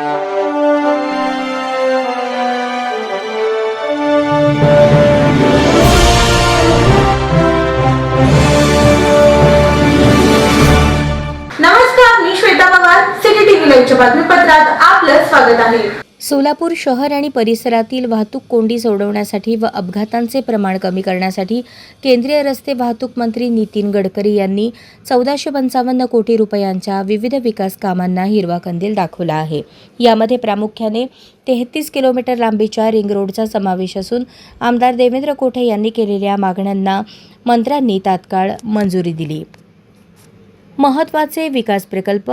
नमस्कार, मी Shweta Pawar. City TV लाईव्हच्या बातमीपत्रात आपलं स्वागत आहे. सोलापूर शहर आणि परिसरातील वाहतूक कोंडी सोडवण्यासाठी व अपघातांचे प्रमाण कमी करण्यासाठी केंद्रीय रस्ते वाहतूक मंत्री नितीन गडकरी यांनी 1455 कोटी रुपयांच्या विविध विकास कामांना हिरवा कंदील दाखवला आहे. यामध्ये प्रामुख्याने 33 किलोमीटर लांबीच्या रिंग रोडचा समावेश असून आमदार देवेंद्र कोठे यांनी केलेल्या मागण्यांना मंत्र्यांनी तात्काळ मंजुरी दिली. महत्त्वाचे विकास प्रकल्प: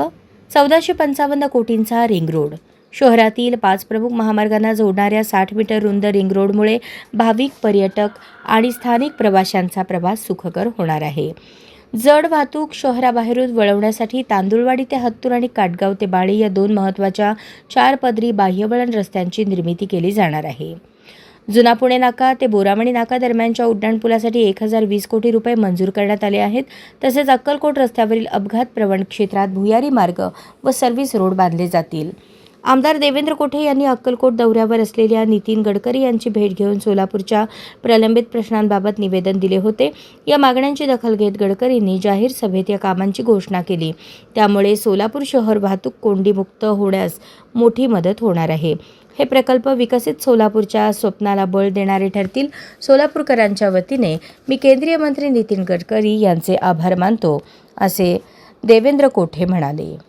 1455 कोटींचा रिंग रोड. शहरातील 5 प्रमुख महामार्गांना जोडणाऱ्या 60 मीटर रुंद रिंग रोडमुळे भाविक, पर्यटक आणि स्थानिक प्रवाशांचा प्रवास सुखकर होणार आहे. जड वाहतूक शहराबाहेरून वळवण्यासाठी तांदुळवाडी ते हत्तूर आणि काटगाव ते बाळी या 2 महत्त्वाच्या 4 पदरी बाह्यवळण रस्त्यांची निर्मिती केली जाणार आहे. जुना पुणे नाका ते बोरामणी नाका दरम्यानच्या उड्डाणपुलासाठी 1020 कोटी रुपये मंजूर करण्यात आले आहेत. तसेच अक्कलकोट रस्त्यावरील अपघात प्रवण क्षेत्रात भुयारी मार्ग व सर्व्हिस रोड बांधले जातील. आमदार देवेंद्र कोठे यांनी अक्कलकोट दौऱ्यावर असलेल्या नितीन गडकरी यांची भेट घेऊन सोलापूरच्या प्रलंबित प्रश्नांबाबत निवेदन दिले होते. या मागण्यांची दखल घेत गडकरींनी जाहीर सभेत या कामांची घोषणा केली. त्यामुळे सोलापूर शहर वाहतूक कोंडीमुक्त होण्यास मोठी मदत होणार आहे. हे प्रकल्प विकसित सोलापूरच्या स्वप्नाला बळ देणारे ठरतील. सोलापूरकरांच्या वतीने मी केंद्रीय मंत्री नितीन गडकरी यांचे आभार मानतो, असे देवेंद्र कोठे म्हणाले.